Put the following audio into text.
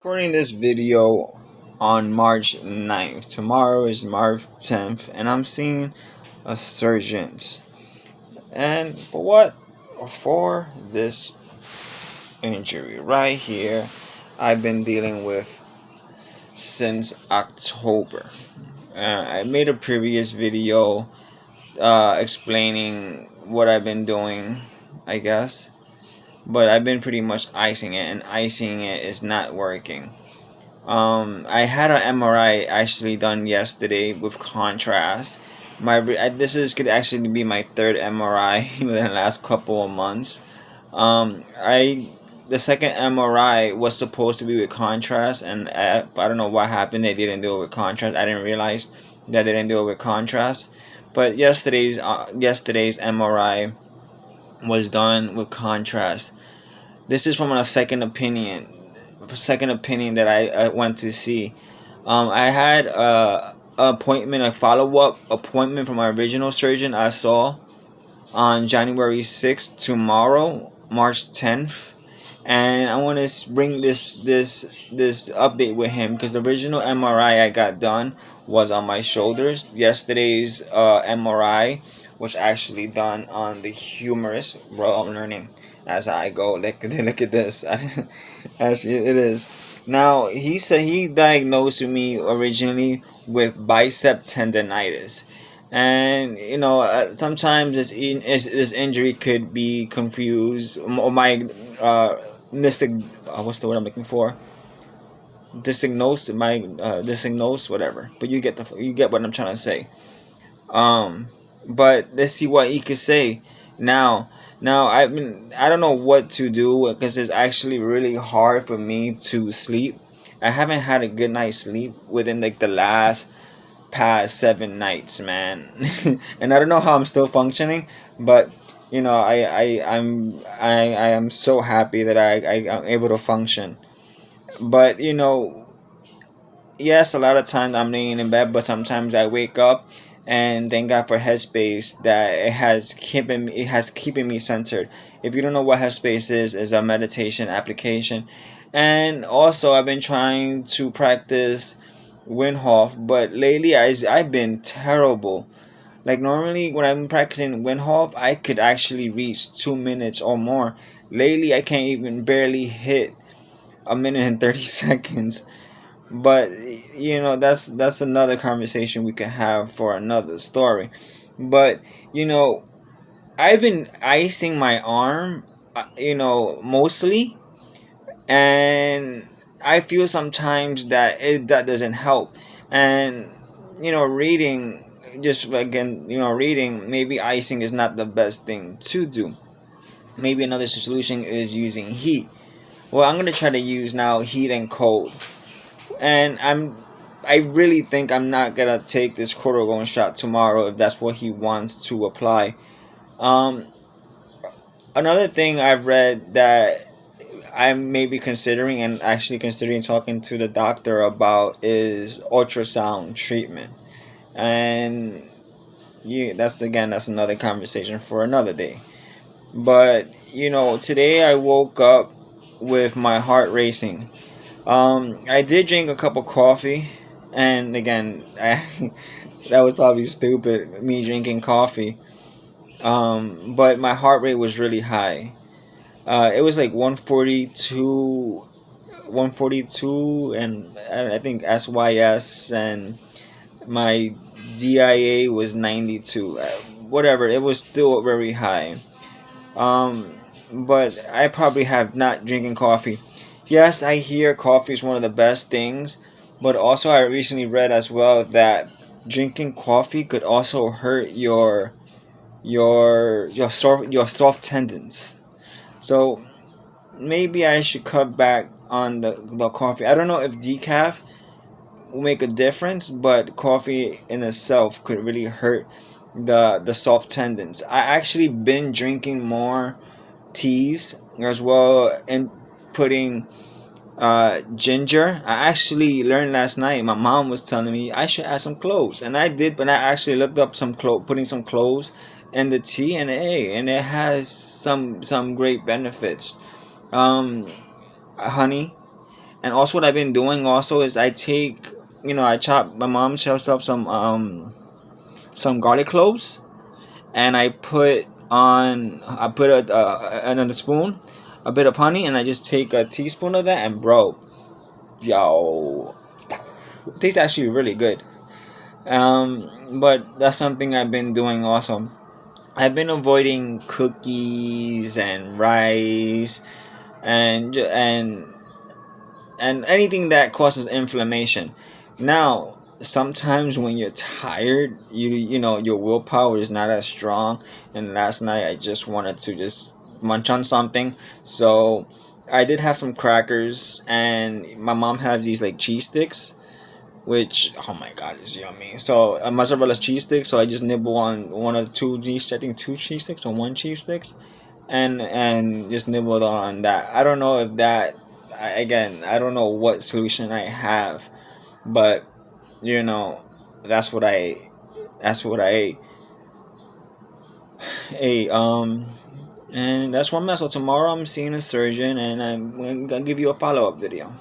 Recording this video on March 9th. Tomorrow is March 10th, and I'm seeing a surgeon. And for what? For this injury right here, I've been dealing with since October. I made a previous video explaining what I've been doing, I guess. But I've been pretty much icing it, and icing it is not working. I had an MRI actually done yesterday with contrast. This could actually be my third MRI within the last couple of months. I the second MRI was supposed to be with contrast, and I don't know what happened. They didn't do it with contrast. I didn't realize that they didn't do it with contrast. But yesterday's MRI was done with contrast. This is from a second opinion that I went to see. I had a follow up appointment from my original surgeon I saw on January 6th, tomorrow, March 10th. And I want to bring this update with him because the original MRI I got done was on my shoulders. Yesterday's MRI was actually done on the humerus. Bro, I'm learning as I go. Look at this. As it is. Now, he said he diagnosed me originally with bicep tendonitis. And sometimes this injury could be confused, or my what's the word I'm looking for? Diagnose, whatever. But you get what I'm trying to say. But let's see what he could say now. I don't know what to do because it's actually really hard for me to sleep. I haven't had a good night's sleep within like the last past 7 nights, man. And I don't know how I'm still functioning, but I am so happy that I'm able to function. But yes, a lot of times I'm laying in bed, but sometimes I wake up, and thank God for Headspace that it has keeping me centered. If you don't know what Headspace is a meditation application, and also I've been trying to practice Wim Hof, but lately I've been terrible. Like normally when I'm practicing Wim Hof, I could actually reach 2 minutes or more. Lately I can't even barely hit a minute and 30 seconds. But that's another conversation we can have for another story. But I've been icing my arm, mostly, and I feel sometimes that doesn't help. And reading, just again, reading, maybe icing is not the best thing to do. Maybe another solution is using heat. Well, I'm gonna try to use now heat and cold. And I really think I'm not gonna take this cortisone shot tomorrow if that's what he wants to apply. Um, Another thing I've read that I may be considering, and actually considering talking to the doctor about, is ultrasound treatment. And yeah, that's another conversation for another day. But today I woke up with my heart racing. I did drink a cup of coffee, and again, that was probably stupid, me drinking coffee. But my heart rate was really high. It was like 142, and I think SYS, and my DIA was 92. Whatever, it was still very high. Um, but I probably have not drinking coffee. Yes, I hear coffee is one of the best things, but also I recently read as well that drinking coffee could also hurt your soft tendons. So maybe I should cut back on the coffee. I don't know if decaf will make a difference, but coffee in itself could really hurt the soft tendons. I actually been drinking more teas as well, and putting ginger. I actually learned last night. My mom was telling me I should add some cloves, and I did. But I actually looked up putting some cloves in the tea, and it has some great benefits. Um, Honey, And also what I've been doing also is I take, I chop, my mom chops up some garlic cloves, and I put another spoon, a bit of honey, and I just take a teaspoon of that, and bro, yo, it tastes actually really good. But that's something I've been doing also. I've been avoiding cookies and rice and anything that causes inflammation. Now, sometimes when you're tired, your willpower is not as strong. And last night I just wanted to just munch on something, so I did have some crackers, and my mom had these like cheese sticks, which, oh my god, is yummy. So a mozzarella cheese stick. So I just nibble on one of the two cheese. I think two cheese sticks or one cheese sticks, and just nibble on that. I don't know if that. Again, I don't know what solution I have, but you know, that's what I. That's what I ate. And that's one mess. So tomorrow I'm seeing a surgeon, and I'm gonna give you a follow up video.